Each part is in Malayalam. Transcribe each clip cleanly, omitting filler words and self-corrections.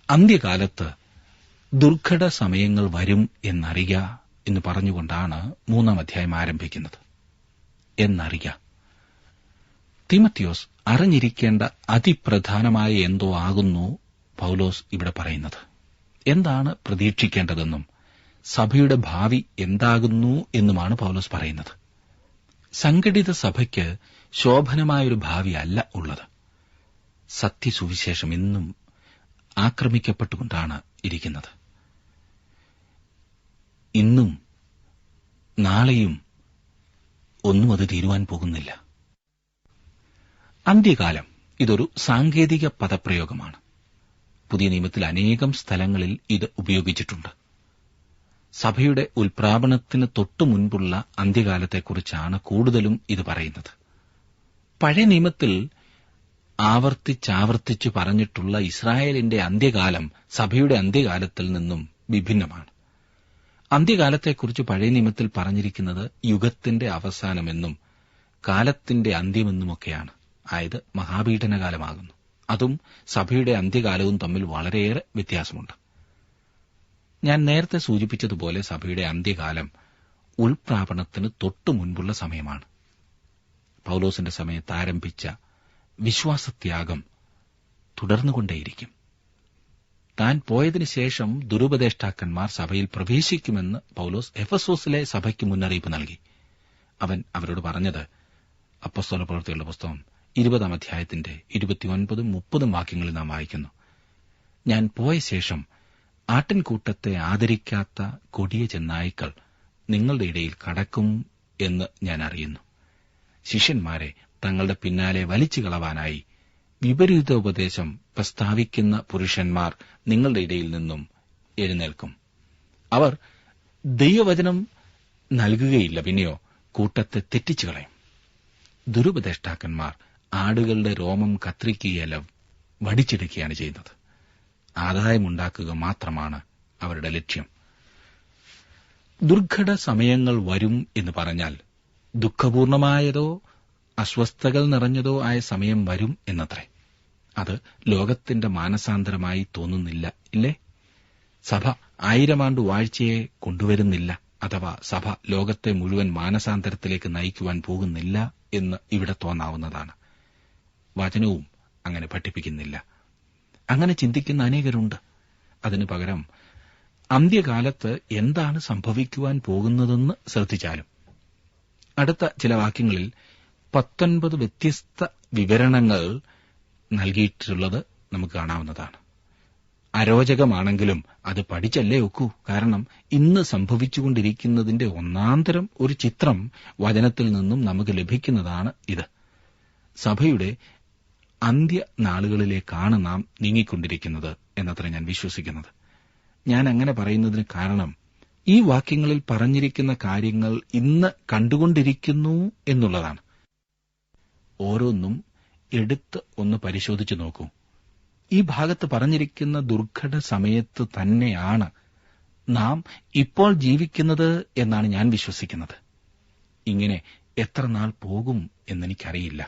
അന്ത്യകാലത്ത് ദുർഘട സമയങ്ങൾ വരും എന്നറിയ എന്ന് പറഞ്ഞുകൊണ്ടാണ് 3-ാം അധ്യായം ആരംഭിക്കുന്നത്. എന്നറിയ. തീമത്തിയോസ് അറിഞ്ഞിരിക്കേണ്ട അതിപ്രധാനമായ എന്തോ ആകുന്നു പൌലോസ് ഇവിടെ പറയുന്നത്. എന്താണ് പ്രതീക്ഷിക്കേണ്ടതെന്നും സഭയുടെ ഭാവി എന്താകുന്നു എന്നുമാണ് പൌലോസ് പറയുന്നത്. സംഘടിത സഭയ്ക്ക് ശോഭനമായൊരു ഭാവിയല്ല ഉള്ളത്. സത്യസുവിശേഷം ഇന്നും ആക്രമിക്കപ്പെട്ടുകൊണ്ടാണ് ഇരിക്കുന്നത്. ഇന്നും നാളെയും ഒന്നും അത് തീരുവാൻ പോകുന്നില്ല. അന്ത്യകാലം ഇതൊരു സാങ്കേതിക പദപ്രയോഗമാണ്. പുതിയ നിയമത്തിൽ അനേകം സ്ഥലങ്ങളിൽ ഇത് ഉപയോഗിച്ചിട്ടുണ്ട്. സഭയുടെ ഉൽപ്രാപണത്തിന് തൊട്ടു മുൻപുള്ള അന്ത്യകാലത്തെക്കുറിച്ചാണ് കൂടുതലും ഇത് പറയുന്നത്. പഴയ നിയമത്തിൽ ആവർത്തിച്ചാവർത്തിച്ചു പറഞ്ഞിട്ടുള്ള ഇസ്രായേലിന്റെ അന്ത്യകാലം സഭയുടെ അന്ത്യകാലത്തിൽ നിന്നും വിഭിന്നമാണ്. അന്ത്യകാലത്തെക്കുറിച്ച് പഴയ നിയമത്തിൽ പറഞ്ഞിരിക്കുന്നത് യുഗത്തിന്റെ അവസാനമെന്നും കാലത്തിന്റെ അന്ത്യമെന്നുമൊക്കെയാണ്. ആയത് മഹാപീഡനകാലമാകുന്നു. അതും സഭയുടെ അന്ത്യകാലവും തമ്മിൽ വളരെയേറെ വ്യത്യാസമുണ്ട്. ഞാൻ നേരത്തെ സൂചിപ്പിച്ചതുപോലെ സഭയുടെ അന്ത്യകാലം ഉൾപ്രാപണത്തിന് തൊട്ടു മുൻപുള്ള സമയമാണ്. പൌലോസിന്റെ സമയത്ത് ആരംഭിച്ച വിശ്വാസത്യാഗം തുടർന്നുകൊണ്ടേയിരിക്കും. താൻ പോയതിനു ശേഷം ദുരുപദേഷ്ടാക്കന്മാർ സഭയിൽ പ്രവേശിക്കുമെന്ന് പൌലോസ് എഫെസോസിലെ സഭയ്ക്ക് മുന്നറിയിപ്പ് നൽകി. അവൻ അവരോട് പറഞ്ഞത് അപ്പോസ്തല പ്രവൃത്തികളുടെ പുസ്തകം 20-ാം അധ്യായത്തിന്റെ 29-30 വാക്യങ്ങളിൽ നാം വായിക്കുന്നു. ഞാൻ പോയ ശേഷം ആട്ടിൻകൂട്ടത്തെ ആദരിക്കാത്ത കൊടിയ ചെന്നായ്ക്കൾ നിങ്ങളുടെ ഇടയിൽ കടക്കും എന്ന് ഞാൻ അറിയുന്നു. ശിഷ്യന്മാരെ തങ്ങളുടെ പിന്നാലെ വലിച്ചു കളവാനായി വിപരീതോപദേശം പ്രസ്താവിക്കുന്ന പുരുഷന്മാർ നിങ്ങളുടെ ഇടയിൽ നിന്നും എഴുന്നേൽക്കും. അവർ ദൈവവചനം നൽകുകയില്ല, പിന്നെയോ കൂട്ടത്തെ തെറ്റിച്ചു കളയും. ദുരുപദേഷ്ടാക്കന്മാർ ആടുകളുടെ രോമം കത്രിക്കുകയല്ല, വടിച്ചെടുക്കുകയാണ് ചെയ്യുന്നത്. ആദായമുണ്ടാക്കുക മാത്രമാണ് അവരുടെ ലക്ഷ്യം. ദുർഘട സമയങ്ങൾ വരും എന്ന് പറഞ്ഞാൽ ദുഃഖപൂർണമായതോ അസ്വസ്ഥകൾ നിറഞ്ഞതോ ആയ സമയം വരും എന്നത്രേ. അത് ലോകത്തിന്റെ മാനസാന്തരമായി തോന്നുന്നില്ല, ഇല്ലേ? സഭ 1000 ആണ്ട് വാഴ്ചയെ കൊണ്ടുവരുന്നില്ല, അഥവാ സഭ ലോകത്തെ മുഴുവൻ മാനസാന്തരത്തിലേക്ക് നയിക്കുവാൻ പോകുന്നില്ല എന്ന് ഇവിടെ തോന്നാവുന്നതാണ്. വചനവും അങ്ങനെ പഠിപ്പിക്കുന്നില്ല. അങ്ങനെ ചിന്തിക്കുന്ന അനേകരുണ്ട്. അതിനു പകരം അന്ത്യകാലത്ത് എന്താണ് സംഭവിക്കുവാൻ പോകുന്നതെന്ന് ശ്രദ്ധിച്ചാലും അടുത്ത ചില വാക്യങ്ങളിൽ 19 വ്യത്യസ്ത വിവരണങ്ങൾ നൽകിയിട്ടുള്ളത് നമുക്ക് കാണാവുന്നതാണ്. അരോചകമാണെങ്കിലും അത് പഠിച്ചല്ലേ ഒക്കൂ. കാരണം ഇന്ന് സംഭവിച്ചുകൊണ്ടിരിക്കുന്നതിന്റെ ഒന്നാന്തരം ഒരു ചിത്രം വചനത്തിൽ നിന്നും നമുക്ക് ലഭിക്കുന്നതാണ് ഇത്. സഭയുടെ അന്ത്യനാളുകളിലേക്കാണ് നാം നീങ്ങിക്കൊണ്ടിരിക്കുന്നത് എന്നത്ര ഞാൻ വിശ്വസിക്കുന്നത്. ഞാൻ അങ്ങനെ പറയുന്നതിന് കാരണം ഈ വാക്യങ്ങളിൽ പറഞ്ഞിരിക്കുന്ന കാര്യങ്ങൾ ഇന്ന് കണ്ടുകൊണ്ടിരിക്കുന്നു എന്നുള്ളതാണ്. ഓരോന്നും എടുത്ത് ഒന്ന് പരിശോധിച്ചു നോക്കൂ. ഈ ഭാഗത്ത് പറഞ്ഞിരിക്കുന്ന ദുർഘട സമയത്ത് തന്നെയാണ് നാം ഇപ്പോൾ ജീവിക്കുന്നത് എന്നാണ് ഞാൻ വിശ്വസിക്കുന്നത്. ഇങ്ങനെ എത്ര നാൾ പോകും എന്നെനിക്കറിയില്ല.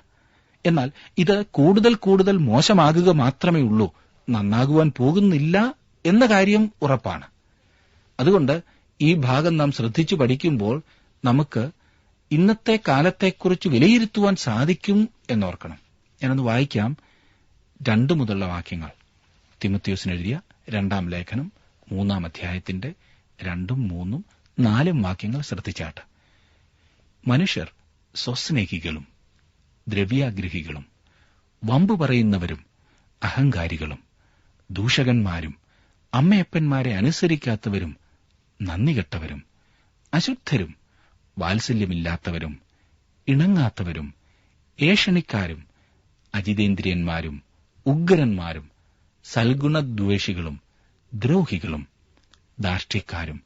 എന്നാൽ ഇത് കൂടുതൽ കൂടുതൽ മോശമാകുക മാത്രമേ ഉള്ളൂ, നന്നാകുവാൻ പോകുന്നില്ല എന്ന കാര്യം ഉറപ്പാണ്. അതുകൊണ്ട് ഈ ഭാഗം നാം ശ്രദ്ധിച്ചു പഠിക്കുമ്പോൾ നമുക്ക് ഇന്നത്തെ കാലത്തെക്കുറിച്ച് വിലയിരുത്തുവാൻ സാധിക്കും എന്നോർക്കണം. ഞാനൊന്ന് വായിക്കാം 2 മുതലുള്ള വാക്യങ്ങൾ. തിമോഥെയോസിന് എഴുതിയ 2-ാം ലേഖനം 3-ാം അധ്യായത്തിന്റെ 2, 3, 4 വാക്യങ്ങൾ ശ്രദ്ധിച്ചാട്ട്. മനുഷ്യർ സ്വസ്നേഹികളും ദ്രവ്യാഗ്രഹികളും വമ്പു പറയുന്നവരും അഹങ്കാരികളും ദൂഷകന്മാരും അമ്മയപ്പന്മാരെ അനുസരിക്കാത്തവരും നന്ദികെട്ടവരും അശുദ്ധരും വാത്സല്യമില്ലാത്തവരും ഇണങ്ങാത്തവരും ഏഷണിക്കാരും അജിതേന്ദ്രിയന്മാരും ഉഗ്രന്മാരും സൽഗുണദ്വേഷികളും ദ്രോഹികളും ധാർഷ്ട്യക്കാരും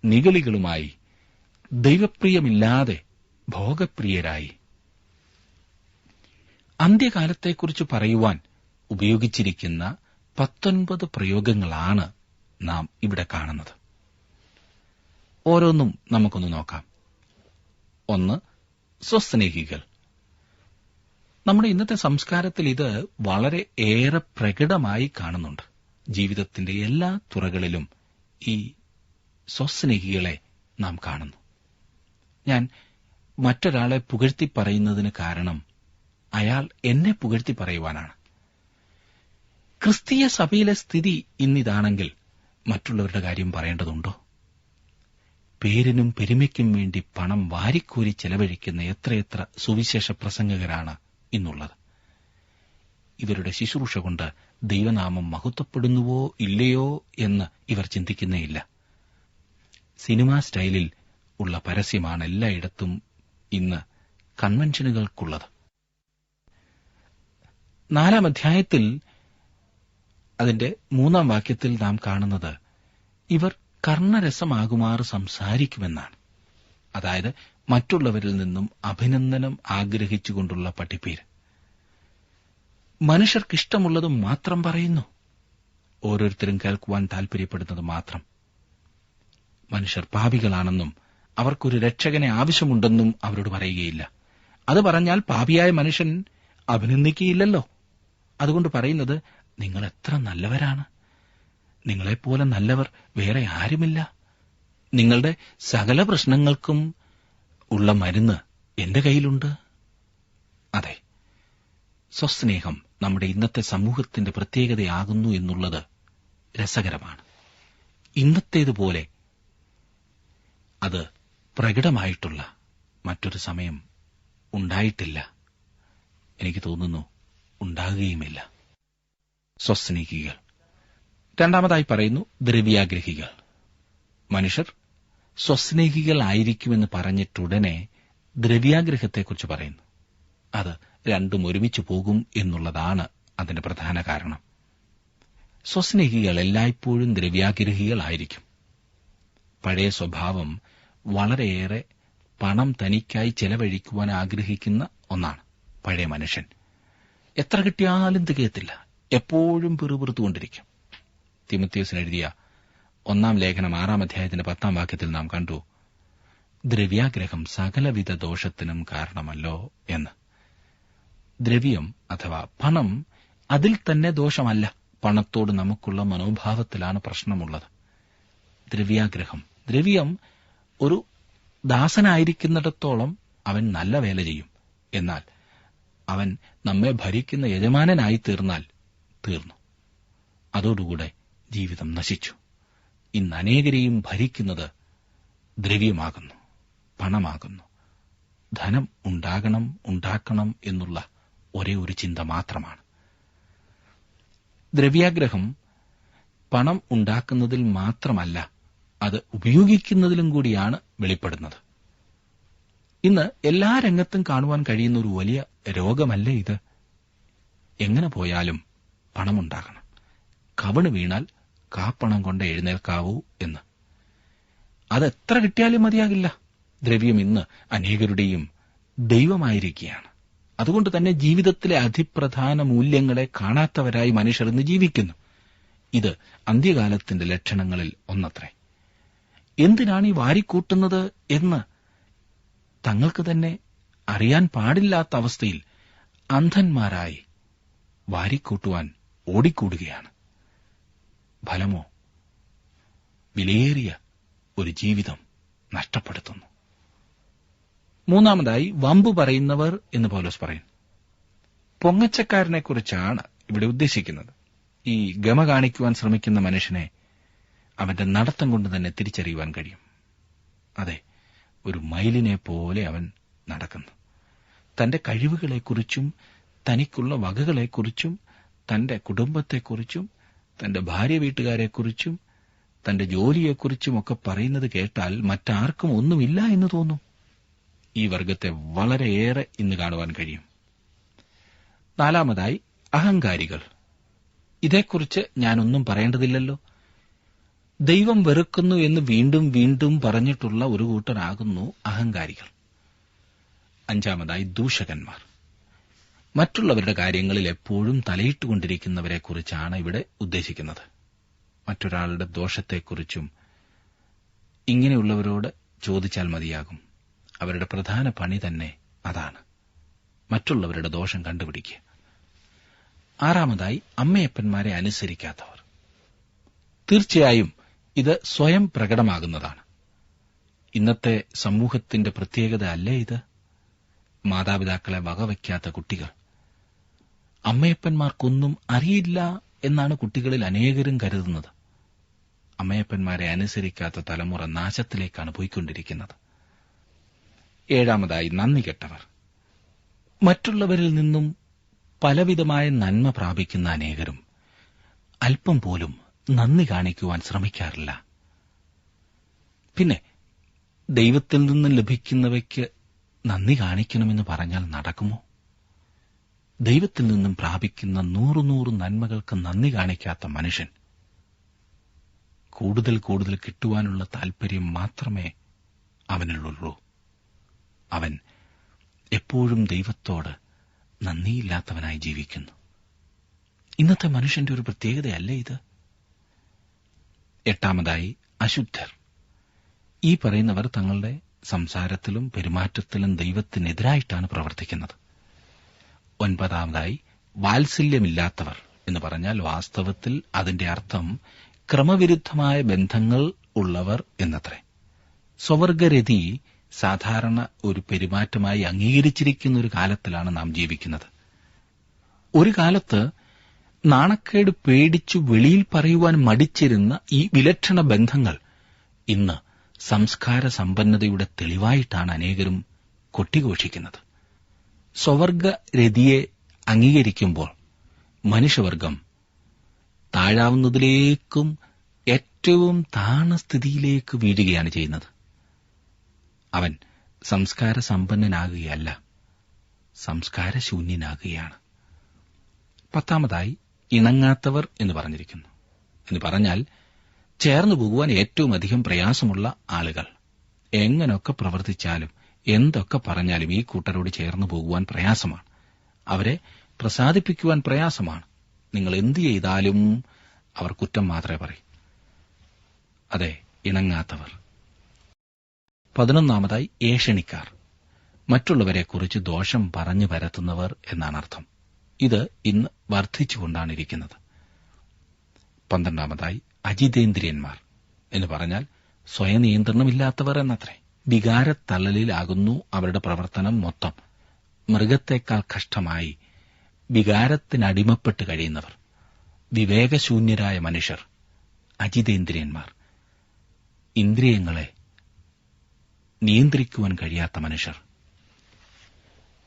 നിഗളികളുമായി ദൈവപ്രിയമില്ലാതെ ഭോഗപ്രിയരായി. അന്ത്യകാലത്തെക്കുറിച്ച് പറയുവാൻ ഉപയോഗിച്ചിരിക്കുന്ന 19 പ്രയോഗങ്ങളാണ് നാം ഇവിടെ കാണുന്നത്. ഓരോന്നും നമുക്കൊന്ന് നോക്കാം. 1. സ്വസ്നേഹികൾ. നമ്മുടെ ഇന്നത്തെ സംസ്കാരത്തിൽ ഇത് വളരെ ഏറെ പ്രകടമായി കാണുന്നുണ്ട്. ജീവിതത്തിന്റെ എല്ലാ തുറകളിലും ഈ സ്വസ്നേഹികളെ നാം കാണുന്നു. ഞാൻ മറ്റൊരാളെ പുകഴ്ത്തി പറയുന്നതിന് കാരണം അയാൾ എന്നെ പുകഴ്ത്തി പറയുവാനാണ്. ക്രിസ്തീയ സഭയിലെ സ്ഥിതി ഇന്നിതാണെങ്കിൽ മറ്റുള്ളവരുടെ കാര്യം പറയേണ്ടതുണ്ടോ? പേരിനും പെരുമയ്ക്കും വേണ്ടി പണം വാരിക്കോരി ചെലവഴിക്കുന്ന എത്രയെത്ര സുവിശേഷ പ്രസംഗകരാണ് ഇന്നുള്ളത്. ഇവരുടെ ശുശ്രൂഷ കൊണ്ട് ദൈവനാമം മഹത്വപ്പെടുന്നുവോ ഇല്ലയോ എന്ന് ഇവർ ചിന്തിക്കുന്നേയില്ല. സിനിമാ സ്റ്റൈലിൽ ഉള്ള പരസ്യമാണ് എല്ലായിടത്തും ഇന്ന് കൺവെൻഷനുകൾക്കുള്ളത്. 4-ാം അധ്യായത്തിൽ അതിന്റെ 3-ാം വാക്യത്തിൽ നാം കാണുന്നത് ഇവർ കർണരസമാകുമാറ് സംസാരിക്കുമെന്നാണ്. അതായത് മറ്റുള്ളവരിൽ നിന്നും അഭിനന്ദനം ആഗ്രഹിച്ചുകൊണ്ടുള്ള പഠിപ്പീര്. മനുഷ്യർക്കിഷ്ടമുള്ളത് മാത്രം പറയുന്നു. ഓരോരുത്തരും കേൾക്കുവാൻ താൽപര്യപ്പെടുന്നത് മാത്രം. മനുഷ്യർ പാപികളാണെന്നും അവർക്കൊരു രക്ഷകനെ ആവശ്യമുണ്ടെന്നും അവരോട് പറയുകയില്ല. അത് പറഞ്ഞാൽ പാപിയായ മനുഷ്യൻ അഭിനന്ദിക്കുകയില്ലല്ലോ. അതുകൊണ്ട് പറയുന്നത്, നിങ്ങൾ എത്ര നല്ലവരാണ്, നിങ്ങളെപ്പോലെ നല്ലവർ വേറെ ആരുമില്ല, നിങ്ങളുടെ സകല പ്രശ്നങ്ങൾക്കും ഉള്ള മരുന്ന് എന്റെ കയ്യിലുണ്ട്. അതെ, സ്വസ്നേഹം നമ്മുടെ ഇന്നത്തെ സമൂഹത്തിന്റെ പ്രത്യേകതയാകുന്നു എന്നുള്ളത് രസകരമാണ്. ഇന്നത്തേതുപോലെ അത് പ്രകടമായിട്ടുള്ള മറ്റൊരു സമയം ഉണ്ടായിട്ടില്ല. എനിക്ക് തോന്നുന്നു ഉണ്ടാകുകയുമില്ല. സ്വസ്നേഹികൾ. 2-ാമതായി പറയുന്നു ദ്രവ്യാഗ്രഹികൾ. മനുഷ്യർ സ്വസ്നേഹികളായിരിക്കുമെന്ന് പറഞ്ഞിട്ടുടനെ ദ്രവ്യാഗ്രഹത്തെക്കുറിച്ച് പറയുന്നു. അത് രണ്ടും ഒരുമിച്ച് പോകും എന്നുള്ളതാണ് അതിന്റെ പ്രധാന കാരണം. സ്വസ്നേഹികൾ എല്ലായ്പ്പോഴും ദ്രവ്യാഗ്രഹികളായിരിക്കും. പഴയ സ്വഭാവം വളരെയേറെ പണം തനിക്കായി ചെലവഴിക്കുവാൻ ആഗ്രഹിക്കുന്ന ഒന്നാണ് പഴയ മനുഷ്യൻ. എത്ര കിട്ടിയാലും തികയത്തില്ല, എപ്പോഴും പിറുപിറുത്തുകൊണ്ടിരിക്കും. തിമോഥെയോസിന് എഴുതിയ 1-ാം ലേഖനം 6-ാം അധ്യായത്തിന്റെ 10-ാം വാക്യത്തിൽ നാം കണ്ടു, ദ്രവ്യാഗ്രഹം സകലവിധ ദോഷത്തിനും കാരണമല്ലോ എന്ന്. ദ്രവ്യം അഥവാ പണം അതിൽ തന്നെ ദോഷമല്ല. പണത്തോട് നമുക്കുള്ള മനോഭാവത്തിലാണ് പ്രശ്നമുള്ളത്. ദ്രവ്യാഗ്രഹം. ദ്രവ്യം ഒരു ദാസനായിരിക്കുന്നിടത്തോളം അവൻ നല്ല വേല ചെയ്യും. എന്നാൽ അവൻ നമ്മെ ഭരിക്കുന്ന യജമാനനായി തീർന്നു. അതോടുകൂടെ ജീവിതം നശിച്ചു. ഇന്ന് അനേകരെയും ഭരിക്കുന്നത് ദ്രവ്യമാകുന്നു, പണമാകുന്നു. ധനം ഉണ്ടാക്കണം എന്നുള്ള ഒരേ ഒരു ചിന്ത മാത്രമാണ്. ദ്രവ്യാഗ്രഹം പണം ഉണ്ടാക്കുന്നതിൽ മാത്രമല്ല, അത് ഉപയോഗിക്കുന്നതിലും കൂടിയാണ് വെളിപ്പെടുന്നത്. ഇന്ന് എല്ലാ രംഗത്തും കാണുവാൻ കഴിയുന്ന ഒരു വലിയ രോഗമല്ലേ ഇത്? എങ്ങനെ പോയാലും പണമുണ്ടാകണം, കവണ് വീണാൽ കാപ്പണം കൊണ്ട് എഴുന്നേൽക്കാവൂ എന്ന്. അതെത്ര കിട്ടിയാലും മതിയാകില്ല. ദ്രവ്യം ഇന്ന് അനേകരുടെയും ദൈവമായിരിക്കുകയാണ്. അതുകൊണ്ട് തന്നെ ജീവിതത്തിലെ അതിപ്രധാന മൂല്യങ്ങളെ കാണാത്തവരായി മനുഷ്യർ ഇന്ന് ജീവിക്കുന്നു. ഇത് അന്ത്യകാലത്തിന്റെ ലക്ഷണങ്ങളിൽ ഒന്നത്രേ. എന്തിനാണ് ഈ വാരിക്കൂട്ടുന്നത് എന്ന് തങ്ങൾക്ക് തന്നെ അറിയാൻ പാടില്ലാത്ത അവസ്ഥയിൽ അന്ധന്മാരായി വാരിക്കൂട്ടുവാൻ ഓടിക്കൂടുകയാണ്. ഫലമോ വിലയേറിയ ഒരു ജീവിതം നഷ്ടപ്പെടുത്തുന്നു. 3-ാമതായി വമ്പു പറയുന്നവർ എന്ന് പൗലോസ് പറയുന്നു. പൊങ്ങച്ചക്കാരനെക്കുറിച്ചാണ് ഇവിടെ ഉദ്ദേശിക്കുന്നത്. ഈ ഗമ കാണിക്കുവാൻ ശ്രമിക്കുന്ന മനുഷ്യനെ അവന്റെ നടത്തം കൊണ്ട് തന്നെ തിരിച്ചറിയുവാൻ കഴിയും. അതെ, ഒരു മയിലിനെ പോലെ അവൻ നടക്കുന്നു. തന്റെ കഴിവുകളെക്കുറിച്ചും തനിക്കുള്ള വകകളെക്കുറിച്ചും തന്റെ കുടുംബത്തെക്കുറിച്ചും തന്റെ ഭാര്യ വീട്ടുകാരെക്കുറിച്ചും തന്റെ ജോലിയെക്കുറിച്ചുമൊക്കെ പറയുന്നത് കേട്ടാൽ മറ്റാർക്കും ഒന്നുമില്ല എന്ന് തോന്നും. ഈ വർഗത്തെ വളരെയേറെ ഇന്ന് കാണുവാൻ കഴിയും. 4-ാമതായി അഹങ്കാരികൾ. ഇതേക്കുറിച്ച് ഞാനൊന്നും പറയേണ്ടതില്ലല്ലോ. ദൈവം വെറുക്കുന്നു എന്ന് വീണ്ടും വീണ്ടും പറഞ്ഞിട്ടുള്ള ഒരു കൂട്ടരാകുന്നു അഹങ്കാരികൾ. 5-ാമതായി ദൂഷകന്മാർ. മറ്റുള്ളവരുടെ കാര്യങ്ങളിൽ എപ്പോഴും തലയിട്ടുകൊണ്ടിരിക്കുന്നവരെക്കുറിച്ചാണ് ഇവിടെ ഉദ്ദേശിക്കുന്നത്. മറ്റൊരാളുടെ ദോഷത്തെക്കുറിച്ചും ഇങ്ങനെയുള്ളവരോട് ചോദിച്ചാൽ മതിയാകും. അവരുടെ പ്രധാന പണി തന്നെ അതാണ്, മറ്റുള്ളവരുടെ ദോഷം കണ്ടുപിടിക്കുക. 6-ാമതായി അമ്മയപ്പന്മാരെ അനുസരിക്കാത്തവർ. തീർച്ചയായും ഇത് സ്വയം പ്രകടമാകുന്നതാണ്. ഇന്നത്തെ സമൂഹത്തിന്റെ പ്രത്യേകത അല്ലേ ഇത്? മാതാപിതാക്കളെ വകവയ്ക്കാത്ത കുട്ടികൾ. അമ്മയപ്പന്മാർക്കൊന്നും അറിയില്ല എന്നാണ് കുട്ടികളിൽ അനേകരും കരുതുന്നത്. അമ്മയപ്പന്മാരെ അനുസരിക്കാത്ത തലമുറ നാശത്തിലേക്കാണ് പോയിക്കൊണ്ടിരിക്കുന്നത്. 7, നന്ദി കെട്ടവർ. മറ്റുള്ളവരിൽ നിന്നും പലവിധമായ നന്മ പ്രാപിക്കുന്ന അനേകരും അല്പം പോലും നന്ദി കാണിക്കുവാൻ ശ്രമിക്കാറില്ല. പിന്നെ ദൈവത്തിൽ നിന്ന് ലഭിക്കുന്നവയ്ക്ക് നന്ദി കാണിക്കണമെന്ന് പറഞ്ഞാൽ നടക്കുമോ? ദൈവത്തിൽ നിന്നും പ്രാപിക്കുന്ന 100 നന്മകൾക്ക് നന്ദി കാണിക്കാത്ത മനുഷ്യൻ കൂടുതൽ കൂടുതൽ കിട്ടുവാനുള്ള താൽപര്യം മാത്രമേ അവനുള്ളൂ. അവൻ എപ്പോഴും ദൈവത്തോട് നന്ദിയില്ലാത്തവനായി ജീവിക്കുന്നു. ഇന്നത്തെ മനുഷ്യന്റെ ഒരു പ്രത്യേകതയല്ലേ ഇത്? 8, അശുദ്ധർ. ഈ പറയുന്നവർ തങ്ങളുടെ സംസാരത്തിലും പെരുമാറ്റത്തിലും ദൈവത്തിനെതിരായിട്ടാണ് പ്രവർത്തിക്കുന്നത്. 9, വാത്സല്യമില്ലാത്തവർ എന്ന് പറഞ്ഞാൽ വാസ്തവത്തിൽ അതിന്റെ അർത്ഥം ക്രമവിരുദ്ധമായ ബന്ധങ്ങൾ ഉള്ളവർ എന്നത്രേ. സ്വവർഗരതി സാധാരണ ഒരു പെരുമാറ്റമായി അംഗീകരിച്ചിരിക്കുന്ന ഒരു കാലത്തിലാണ് നാം ജീവിക്കുന്നത്. ഒരു കാലത്ത് നാണക്കേട് പേടിച്ചു വെളിയിൽ പറയുവാൻ മടിച്ചിരുന്ന ഈ വിലക്ഷണ ബന്ധങ്ങൾ ഇന്ന് സംസ്കാര സമ്പന്നതയുടെ തെളിവായിട്ടാണ് അനേകരും കൊട്ടിഘോഷിക്കുന്നത്. സ്വവർഗരതിയെ അംഗീകരിക്കുമ്പോൾ മനുഷ്യവർഗം താഴാവുന്നതിലേക്കും ഏറ്റവും താണ സ്ഥിതിയിലേക്ക് വീഴുകയാണ് ചെയ്യുന്നത്. അവൻ സംസ്കാര സമ്പന്നനാകുകയല്ല, സംസ്കാരശൂന്യനാകുകയാണ്. 10, ഇണങ്ങാത്തവർ എന്ന് പറഞ്ഞിരിക്കുന്നു. എന്ന് പറഞ്ഞാൽ ചേർന്നു പോകുവാൻ ഏറ്റവും അധികം പ്രയാസമുള്ള ആളുകൾ. എങ്ങനെയൊക്കെ പ്രവർത്തിച്ചാലും എന്തൊക്കെ പറഞ്ഞാലും ഈ കൂട്ടരോട് ചേർന്നു പോകുവാൻ പ്രയാസമാണ്. അവരെ പ്രസാദിപ്പിക്കുവാൻ പ്രയാസമാണ്. നിങ്ങൾ എന്തു ചെയ്താലും അവർ കുറ്റം മാത്രമേ പറയൂ. അതെ, ഇണങ്ങാത്തവർ. 11, ഏഷണിക്കാർ. മറ്റുള്ളവരെക്കുറിച്ച് ദോഷം പറഞ്ഞു പരത്തുന്നവർ എന്നാണ് അർത്ഥം. ഇത് ഇന്ന് വർദ്ധിച്ചുകൊണ്ടാണ് ഇരിക്കുന്നത്. 12, അജിതേന്ദ്രിയന്മാർ എന്ന് പറഞ്ഞാൽ സ്വയനിയന്ത്രണമില്ലാത്തവർ എന്നത്രേ. വികാരത്തള്ളലിലാകുന്നു അവരുടെ പ്രവർത്തനം മൊത്തം. മൃഗത്തെക്കാൾ കഷ്ടമായി വികാരത്തിനടിമപ്പെട്ട് കഴിയുന്നവർ, വിവേകശൂന്യരായ മനുഷ്യർ, അജിതേന്ദ്രിയന്മാർ. ഇന്ദ്രിയങ്ങളെ നിയന്ത്രിക്കുവാൻ കഴിയാത്ത മനുഷ്യർ.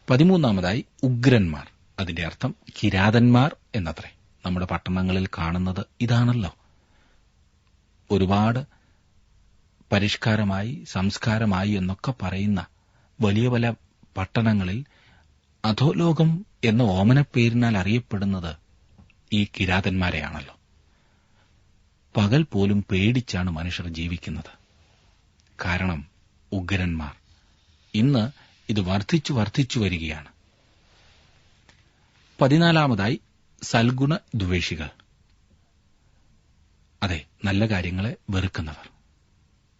13, ഉഗ്രന്മാർ. അതിന്റെ അർത്ഥം കിരാതന്മാർ എന്നത്രേ. നമ്മുടെ പട്ടണങ്ങളിൽ കാണുന്നത് ഇതാണല്ലോ. ഒരുപാട് പരിഷ്കാരമായി സംസ്കാരമായി എന്നൊക്കെ പറയുന്ന വലിയ പല പട്ടണങ്ങളിൽ അധോലോകം എന്ന ഓമനപ്പേരിനാൽ അറിയപ്പെടുന്നത് ഈ കിരാതന്മാരെയാണല്ലോ. പകൽ പോലും പേടിച്ചാണ് മനുഷ്യർ ജീവിക്കുന്നത്. കാരണം ഉഗ്രന്മാർ. ഇന്ന് ഇത് വർദ്ധിച്ചു വരികയാണ്. 14, സൽഗുണ ദ്വേഷികൾ. അതെ, നല്ല കാര്യങ്ങളെ വെറുക്കുന്നവർ.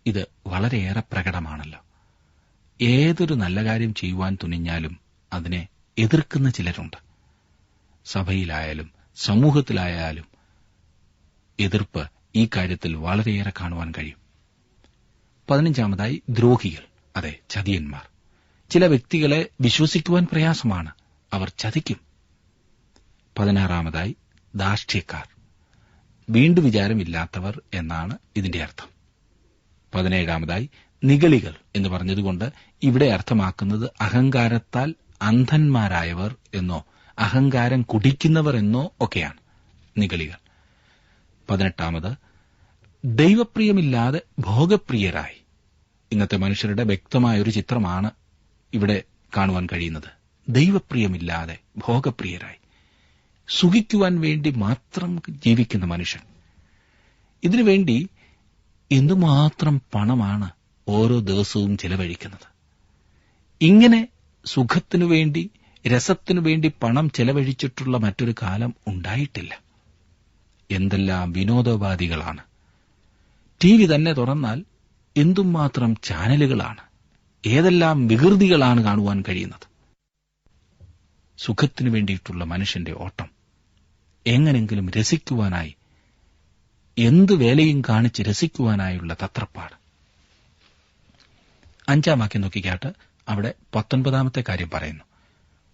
ഇത് വളരെയേറെ പ്രകടമാണല്ലോ. ഏതൊരു നല്ല കാര്യം ചെയ്യുവാൻ തുനിഞ്ഞാലും അതിനെ എതിർക്കുന്ന ചിലരുണ്ട്. സഭയിലായാലും സമൂഹത്തിലായാലും എതിർപ്പ് ഈ കാര്യത്തിൽ വളരെയേറെ കാണുവാൻ കഴിയും. 15, ദ്രോഹികൾ. അതെ, ചതിയന്മാർ. ചില വ്യക്തികളെ വിശ്വസിക്കുവാൻ പ്രയാസമാണ്. അവർ ചതിക്കും. 16, ധാർഷ്ട്യക്കാർ. വീണ്ടു വിചാരമില്ലാത്തവർ എന്നാണ് ഇതിന്റെ അർത്ഥം. 17, നിഗളികൾ എന്ന് പറഞ്ഞതുകൊണ്ട് ഇവിടെ അർത്ഥമാക്കുന്നത് അഹങ്കാരത്താൽ അന്ധന്മാരായവർ എന്നോ അഹങ്കാരം കുടിക്കുന്നവർ എന്നോ ഒക്കെയാണ് നിഗളികൾ. 18, ദൈവപ്രിയമില്ലാതെ ഭോഗപ്രിയരായി. ഇന്നത്തെ മനുഷ്യരുടെ വ്യക്തമായൊരു ചിത്രമാണ് ഇവിടെ കാണുവാൻ കഴിയുന്നത്. ദൈവപ്രിയമില്ലാതെ ഭോഗപ്രിയരായി, സുഖിക്കുവാൻ വേണ്ടി മാത്രം ജീവിക്കുന്ന മനുഷ്യൻ. ഇതിനുവേണ്ടി എന്തുമാത്രം പണമാണ് ഓരോ ദിവസവും ചെലവഴിക്കുന്നത്. ഇങ്ങനെ സുഖത്തിനുവേണ്ടി, രസത്തിനുവേണ്ടി പണം ചെലവഴിച്ചിട്ടുള്ള മറ്റൊരു കാലം ഉണ്ടായിട്ടില്ല. എന്തെല്ലാം വിനോദോപാധികളാണ്! TV തന്നെ തുറന്നാൽ എന്തുമാത്രം ചാനലുകളാണ്! ഏതെല്ലാം വികൃതികളാണ് കാണുവാൻ കഴിയുന്നത്! സുഖത്തിനു വേണ്ടിയിട്ടുള്ള മനുഷ്യന്റെ ഓട്ടം, എങ്ങനെങ്കിലും രസിക്കുവാനായി എന്തു വേലയും കാണിച്ച് രസിക്കുവാനായുള്ള തത്രപ്പാട്. 5-ാം വാക്യം നോക്കിക്കാട്ട് അവിടെ 19-ാമത്തെ കാര്യം പറയുന്നു.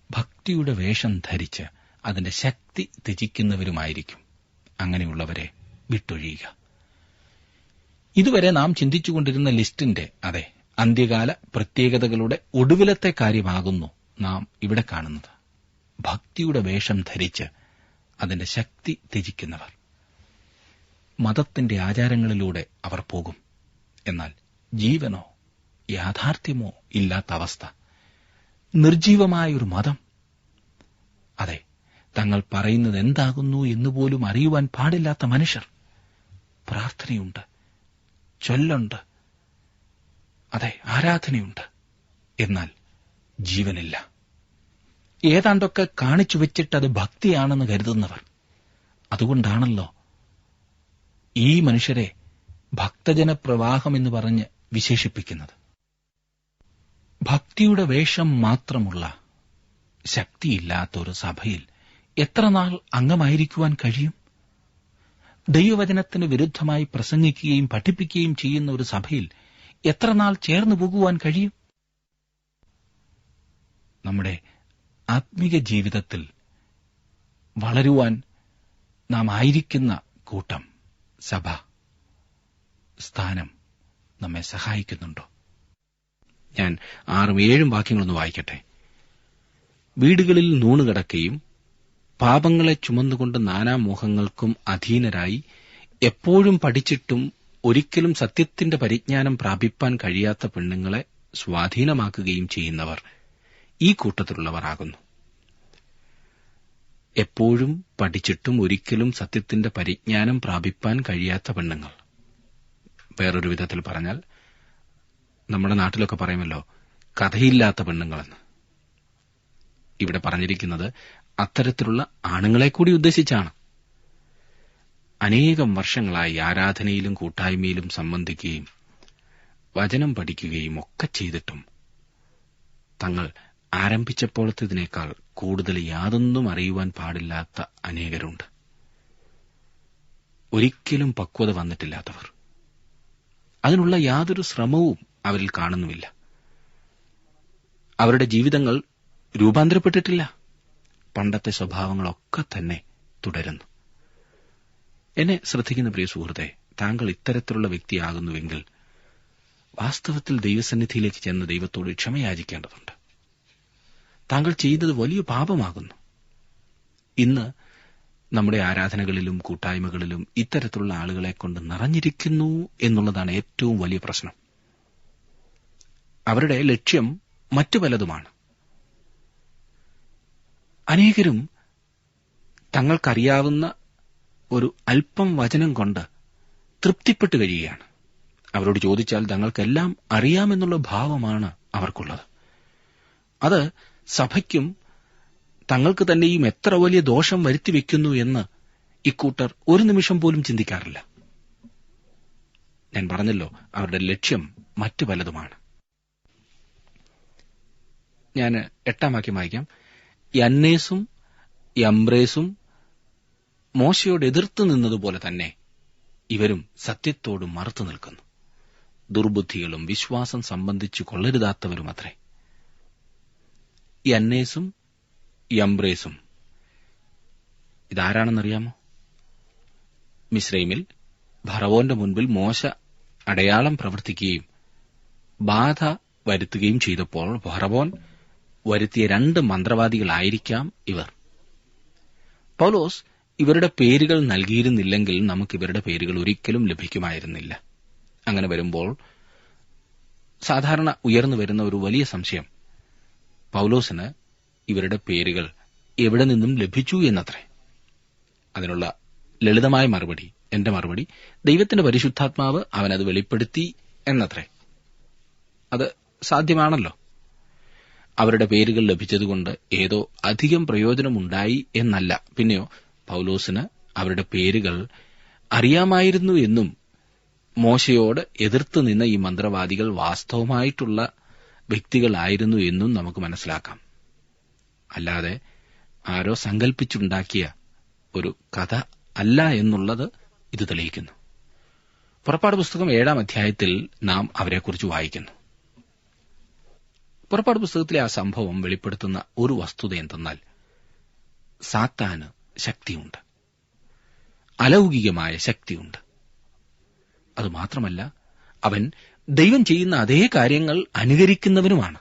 ഭക്തിയുടെ വേഷം ധരിച്ച് അതിന്റെ ശക്തി ത്യജിക്കുന്നവരുമായിരിക്കും. അങ്ങനെയുള്ളവരെ വിട്ടൊഴിയുക. ഇതുവരെ നാം ചിന്തിച്ചുകൊണ്ടിരുന്ന ലിസ്റ്റിന്റെ അന്ത്യകാല പ്രത്യേകതകളുടെ ഒടുവിലത്തെ കാര്യമാകുന്നു നാം ഇവിടെ കാണുന്നത്. ഭക്തിയുടെ വേഷം ധരിച്ച് അതിന്റെ ശക്തി ത്യജിക്കുന്നവർ. മതത്തിന്റെ ആചാരങ്ങളിലൂടെ അവർ പോകും. എന്നാൽ ജീവനോ യാഥാർത്ഥ്യമോ ഇല്ലാത്ത അവസ്ഥ. നിർജീവമായൊരു മതം. തങ്ങൾ പറയുന്നത് എന്താകുന്നു എന്നുപോലും അറിയുവാൻ പാടില്ലാത്ത മനുഷ്യർ. പ്രാർത്ഥനയുണ്ട്, ചൊല്ലുണ്ട്, ആരാധനയുണ്ട്, എന്നാൽ ജീവനില്ല. ഏതാണ്ടൊക്കെ കാണിച്ചു വെച്ചിട്ടത് ഭക്തിയാണെന്ന് കരുതുന്നവർ. അതുകൊണ്ടാണല്ലോ ഈ മനുഷ്യരെ ഭക്തജനപ്രവാഹമെന്ന് പറഞ്ഞ് വിശേഷിപ്പിക്കുന്നത്. ഭക്തിയുടെ വേഷം മാത്രമുള്ള ശക്തിയില്ലാത്ത ഒരു സഭയിൽ എത്ര നാൾ അംഗമായിരിക്കുവാൻ കഴിയും? ദൈവവചനത്തിന് വിരുദ്ധമായി പ്രസംഗിക്കുകയും പഠിപ്പിക്കുകയും ചെയ്യുന്ന ഒരു സഭയിൽ എത്ര നാൾ ചേർന്നു പോകുവാൻ കഴിയും? നമ്മുടെ ആത്മീക ജീവിതത്തിൽ വളരുവാൻ നാം ആയിരിക്കുന്ന കൂട്ടം, സഭ, സ്ഥാനം നമ്മെ സഹായിക്കുന്നുണ്ടോ? ഞാൻ 6-7 വാക്യങ്ങളൊന്ന് വായിക്കട്ടെ. വീടുകളിൽ നൂണുകിടക്കുകയും പാപങ്ങളെ ചുമന്നുകൊണ്ട് നാനാമോഹങ്ങൾക്കും അധീനരായി എപ്പോഴും പഠിച്ചിട്ടും ഒരിക്കലും സത്യത്തിന്റെ പരിജ്ഞാനം പ്രാപിപ്പാൻ കഴിയാത്ത പെണ്ണുങ്ങളെ സ്വാധീനമാക്കുകയും ചെയ്യുന്നവർ ഈ കൂട്ടത്തിലുള്ളവർ ആകുന്നു. എപ്പോഴും പഠിച്ചിട്ടും ഒരിക്കലും സത്യത്തിന്റെ പരിജ്ഞാനം പ്രാപിപ്പാൻ കഴിയാത്ത പെണ്ണുങ്ങൾ. വേറൊരു വിധത്തിൽ പറഞ്ഞാൽ, നമ്മുടെ നാട്ടിലൊക്കെ പറയുമല്ലോ, കഥയില്ലാത്ത പെണ്ണുങ്ങളെന്ന്. ഇവിടെ പറഞ്ഞിരിക്കുന്നത് അത്തരത്തിലുള്ള ആണുങ്ങളെ കൂടി ഉദ്ദേശിച്ചാണ്. അനേകം വർഷങ്ങളായി ആരാധനയിലും കൂട്ടായ്മയിലും സംബന്ധിക്കുകയും വചനം പഠിക്കുകയും ഒക്കെ ചെയ്തിട്ടും തങ്ങൾ ആരംഭിച്ചപ്പോഴത്തേതിനേക്കാൾ കൂടുതൽ യാതൊന്നും അറിയുവാൻ പാടില്ലാത്ത അനേകരുണ്ട്. ഒരിക്കലും പക്വത വന്നിട്ടില്ലാത്തവർ. അതിനുള്ള യാതൊരു ശ്രമവും അവരിൽ കാണുന്നുമില്ല. അവരുടെ ജീവിതങ്ങൾ രൂപാന്തരപ്പെട്ടിട്ടില്ല. പണ്ടത്തെ സ്വഭാവങ്ങളൊക്കെ തന്നെ തുടരുന്നു. എന്നെ ശ്രദ്ധിക്കുന്ന പ്രിയ സുഹൃത്തെ, താങ്കൾ ഇത്തരത്തിലുള്ള വ്യക്തിയാകുന്നുവെങ്കിൽ വാസ്തവത്തിൽ ദൈവസന്നിധിയിലേക്ക് ചെന്ന് ദൈവത്തോട് ക്ഷമയാചിക്കേണ്ടതുണ്ട്. താങ്കൾ ചെയ്തത് വലിയ പാപമാകുന്നു. ഇന്ന് നമ്മുടെ ആരാധനകളിലും കൂട്ടായ്മകളിലും ഇത്തരത്തിലുള്ള ആളുകളെക്കൊണ്ട് നിറഞ്ഞിരിക്കുന്നു എന്നുള്ളതാണ് ഏറ്റവും വലിയ പ്രശ്നം. അവരുടെ ലക്ഷ്യം മറ്റു പലതുമാണ്. അനേകരും തങ്ങൾക്കറിയാവുന്ന ഒരു അല്പം വചനം കൊണ്ട് തൃപ്തിപ്പെട്ട് കഴിയുകയാണ്. അവരോട് ചോദിച്ചാൽ തങ്ങൾക്കെല്ലാം അറിയാമെന്നുള്ള ഭാവമാണ് അവർക്കുള്ളത്. അത് സഭയ്ക്കും തങ്ങൾക്ക് തന്നെയും എത്ര വലിയ ദോഷം വരുത്തിവെക്കുന്നു എന്ന് ഇക്കൂട്ടർ ഒരു നിമിഷം പോലും ചിന്തിക്കാറില്ല. ഞാൻ പറഞ്ഞല്ലോ, അവരുടെ ലക്ഷ്യം മറ്റു പലതുമാണ്. ഞാൻ 8-ാം വാക്യം വായിക്കാം. യന്നേസും യംബ്രേസും മോശയോട് എതിർത്തു നിന്നതുപോലെ തന്നെ ഇവരും സത്യത്തോട് മറുത്തു നിൽക്കുന്നു. ദുർബുദ്ധികളും വിശ്വാസം സംബന്ധിച്ചു കൊള്ളരുതാത്തവരുമത്രേ. യന്നേസും യംബ്രേസും ഇതാരാണെന്നറിയാമോ? മിസ്രൈമിൽ ഫറവോന്റെ മുൻപിൽ മോശ അടയാളം പ്രവർത്തിക്കുകയും ബാധ വരുത്തുകയും ചെയ്തപ്പോൾ ഫറവോൻ വരുത്തിയ 2 മന്ത്രവാദികളായിരിക്കാം ഇവർ. പൗലോസ് ഇവരുടെ പേരുകൾ നൽകിയിരുന്നില്ലെങ്കിൽ നമുക്ക് ഇവരുടെ പേരുകൾ ഒരിക്കലും ലഭിക്കുമായിരുന്നില്ല. അങ്ങനെ വരുമ്പോൾ സാധാരണ ഉയർന്നു വരുന്ന ഒരു വലിയ സംശയം, പൗലോസിന് ഇവരുടെ പേരുകൾ എവിടെ നിന്നും ലഭിച്ചു എന്നത്രേ. അതിനുള്ള ലളിതമായ മറുപടി, എന്റെ മറുപടി, ദൈവത്തിന്റെ പരിശുദ്ധാത്മാവ് അവനത് വെളിപ്പെടുത്തി എന്നത്രേ. അത് സാധ്യമാണല്ലോ. അവരുടെ പേരുകൾ ലഭിച്ചതുകൊണ്ട് ഏതോ അധികം പ്രയോജനമുണ്ടായി എന്നല്ല. പിന്നെയോ പൗലോസിന് അവരുടെ പേരുകൾ അറിയാമായിരുന്നു എന്നും മോശയോട് എതിർത്തു നിന്ന ഈ മന്ത്രവാദികൾ വാസ്തവമായിട്ടുള്ള വ്യക്തികളായിരുന്നു എന്നും നമുക്ക് മനസ്സിലാക്കാം. അല്ലാതെ ആരോ സങ്കല്പിച്ചുണ്ടാക്കിയ ഒരു കഥ അല്ല എന്നുള്ളത് ഇത് തെളിയിക്കുന്നു. പുറപ്പാട് പുസ്തകം 7-ാം അധ്യായത്തിൽ നാം അവരെക്കുറിച്ച് വായിക്കുന്നു. പുറപ്പാട് പുസ്തകത്തിലെ ആ സംഭവം വെളിപ്പെടുത്തുന്ന ഒരു വസ്തുത എന്തെന്നാൽ, സാത്താന് ശക്തിയുണ്ട്, അലൗകികമായ ശക്തിയുണ്ട്. അതുമാത്രമല്ല, അവൻ ദൈവം ചെയ്യുന്ന അതേ കാര്യങ്ങൾ അനുകരിക്കുന്നവനുമാണ്.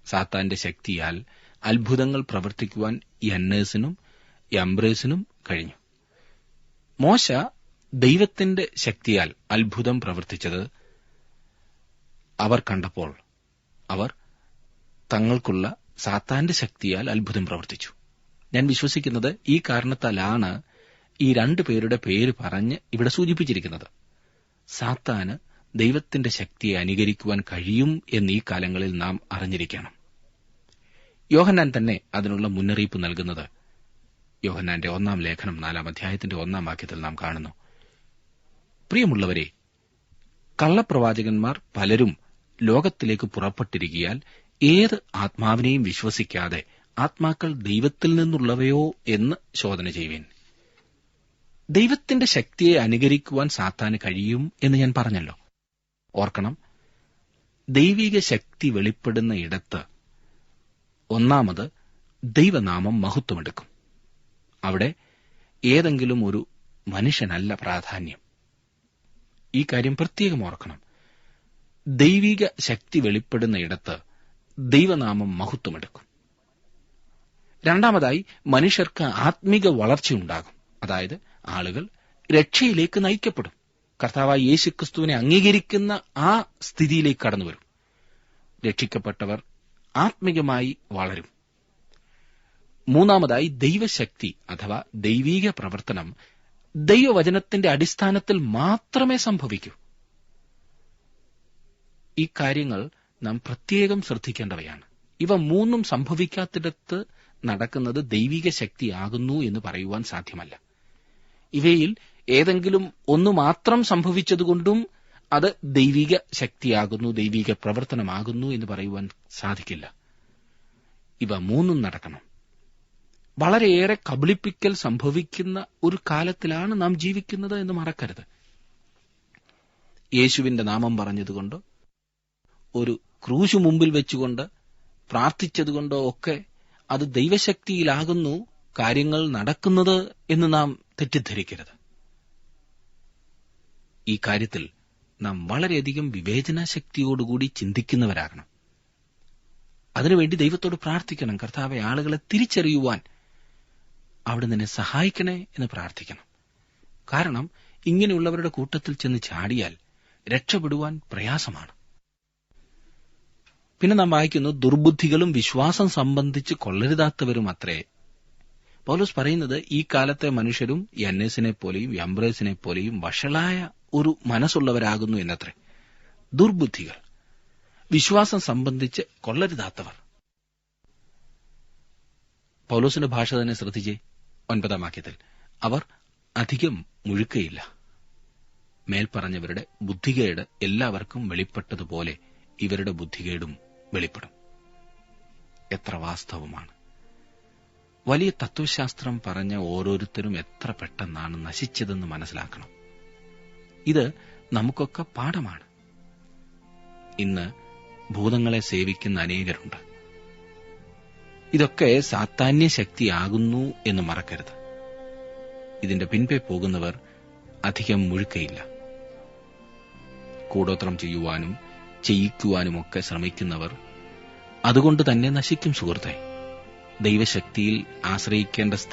സാത്താന്റെ ശക്തിയാൽ അത്ഭുതങ്ങൾ പ്രവർത്തിക്കുവാൻ യന്നേസിനും യംബ്രേസിനും കഴിഞ്ഞു. മോശ ദൈവത്തിന്റെ ശക്തിയാൽ അത്ഭുതം പ്രവർത്തിച്ചത് അവർ കണ്ടപ്പോൾ അവർ തങ്ങൾക്കുള്ള സാത്താന്റെ ശക്തിയാൽ അത്ഭുതം പ്രവർത്തിച്ചു. ഞാൻ വിശ്വസിക്കുന്നത് ഈ കാരണത്താലാണ് ഈ 2 പേരുടെ പേര് പറഞ്ഞ് ഇവിടെ സൂചിപ്പിച്ചിരിക്കുന്നത്. സാത്താന് ദൈവത്തിന്റെ ശക്തിയെ അനുകരിക്കുവാൻ കഴിയും എന്നീ കാലങ്ങളിൽ നാം അറിഞ്ഞിരിക്കണം. യോഹന്നാൻ തന്നെ അതിനുള്ള മുന്നറിയിപ്പ് നൽകുന്നത് യോഹന്നാന്റെ 1-ാം ലേഖനം 4-ാം അധ്യായത്തിന്റെ 1-ാം വാക്യത്തിൽ നാം കാണുന്നു. പ്രിയമുള്ളവരെ, കള്ളപ്രവാചകന്മാർ പലരും ലോകത്തിലേക്ക് പുറപ്പെട്ടിരിക്കയാൽ ഏത് ആത്മാവിനെയും വിശ്വസിക്കാതെ ആത്മാക്കൾ ദൈവത്തിൽ നിന്നുള്ളവയോ എന്ന് ശോധന ചെയ്യുവിൻ. ദൈവത്തിന്റെ ശക്തിയെ അനുകരിക്കുവാൻ സാത്താന് കഴിയും എന്ന് ഞാൻ പറഞ്ഞല്ലോ. ഓർക്കണം, ദൈവിക ശക്തി വെളിപ്പെടുന്ന ഇടത്ത് ഒന്നാമത് ദൈവനാമം മഹത്വമെടുക്കും. അവിടെ ഏതെങ്കിലും ഒരു മനുഷ്യനല്ല പ്രാധാന്യം. ഈ കാര്യം പ്രത്യേകം ഓർക്കണം. ദൈവിക ശക്തി വെളിപ്പെടുന്ന ഇടത്ത് ദൈവനാമം മഹത്വമെടുക്കും. രണ്ടാമതായി, മനുഷ്യർക്ക് ആത്മീക വളർച്ചയുണ്ടാകും. അതായത് ആളുകൾ രക്ഷയിലേക്ക് നയിക്കപ്പെടും. കർത്താവായ യേശുക്രിസ്തുവിനെ അംഗീകരിക്കുന്ന ആ സ്ഥിതിയിലേക്ക് കടന്നുവരും. രക്ഷിക്കപ്പെട്ടവർ ആത്മീകമായി വളരും. മൂന്നാമതായി, ദൈവശക്തി അഥവാ ദൈവീക പ്രവർത്തനം ദൈവവചനത്തിന്റെ അടിസ്ഥാനത്തിൽ മാത്രമേ സംഭവിക്കൂ. ഈ കാര്യങ്ങൾ നാം പ്രത്യേകം ശ്രദ്ധിക്കേണ്ടവയാണ്. ഇവ മൂന്നും സംഭവിക്കാത്തിടത്ത് നടക്കുന്നത് ദൈവിക ശക്തിയാകുന്നു എന്ന് പറയുവാൻ സാധ്യമല്ല. ഇവയിൽ ഏതെങ്കിലും ഒന്നു മാത്രം സംഭവിച്ചതുകൊണ്ടും അത് ദൈവിക ശക്തിയാകുന്നു, ദൈവിക പ്രവർത്തനമാകുന്നു എന്ന് പറയുവാൻ സാധിക്കില്ല. ഇവ മൂന്നും നടക്കണം. വളരെയേറെ കബളിപ്പിക്കൽ സംഭവിക്കുന്ന ഒരു കാലത്തിലാണ് നാം ജീവിക്കുന്നത് എന്ന് മറക്കരുത്. യേശുവിന്റെ നാമം പറഞ്ഞതുകൊണ്ടോ ഒരു ക്രൂശു മുമ്പിൽ വെച്ചുകൊണ്ട് പ്രാർത്ഥിച്ചതുകൊണ്ടോ ഒക്കെ അത് ദൈവശക്തിയിലാകുന്നു കാര്യങ്ങൾ നടക്കുന്നത് എന്ന് നാം തെറ്റിദ്ധരിക്കരുത്. ഈ കാര്യത്തിൽ നാം വളരെയധികം വിവേചനാശക്തിയോടുകൂടി ചിന്തിക്കുന്നവരാകണം. അതിനുവേണ്ടി ദൈവത്തോട് പ്രാർത്ഥിക്കണം. കർത്താവെ, ആളുകളെ തിരിച്ചറിയുവാൻ അവിടെ നിന്നെ സഹായിക്കണേ എന്ന് പ്രാർത്ഥിക്കണം. കാരണം ഇങ്ങനെയുള്ളവരുടെ കൂട്ടത്തിൽ ചെന്ന് ചാടിയാൽ രക്ഷപ്പെടുവാൻ പ്രയാസമാണ്. പിന്നെ നാം വായിക്കുന്നു, ദുർബുദ്ധികളും വിശ്വാസം സംബന്ധിച്ച് കൊള്ളരുതാത്തവരും അത്രേ. പൗലോസ് പറയുന്നത് ഈ കാലത്തെ മനുഷ്യരും യന്നേസിനെ പോലെയും യംബ്രേസിനെ പോലെയും വഷളായ ഒരു മനസ്സുള്ളവരാകുന്നു എന്നത്രേ. ദുർബുദ്ധികൾ, വിശ്വാസം സംബന്ധിച്ച് കൊള്ളരുതാത്തവർ. പൗലോസിന്റെ ഭാഷ തന്നെ ശ്രദ്ധിച്ചേ. 9-ാം വാക്യത്തിൽ അവർ അധികം മുഴുക്കയില്ല. മേൽപ്പറഞ്ഞവരുടെ ബുദ്ധികേട് എല്ലാവർക്കും വെളിപ്പെട്ടതുപോലെ ഇവരുടെ ബുദ്ധികേടും വെളിപ്പെടും. എത്ര വാസ്തവമാണ്! വലിയ തത്വശാസ്ത്രം പറഞ്ഞ ഓരോരുത്തരും എത്ര പെട്ടെന്നാണ് നശിച്ചതെന്ന് മനസ്സിലാക്കണം. ഇത് നമുക്കൊക്കെ പാഠമാണ്. ഇന്ന് ഭൂതങ്ങളെ സേവിക്കുന്ന അനേകരുണ്ട്. ഇതൊക്കെ സാത്താന്യ ശക്തിയാകുന്നു എന്ന് മറക്കരുത്. ഇതിന്റെ പിൻപേ പോകുന്നവർ അധികം മുഴുക്കയില്ല. കൂടോത്രം ചെയ്യുവാനും ചെയ്യിക്കുവാനുമൊക്കെ ശ്രമിക്കുന്നവർ അതുകൊണ്ട് തന്നെ നശിക്കും. സുഹൃത്തെ, ദൈവശക്തിയിൽ ആശ്രയിക്കേണ്ട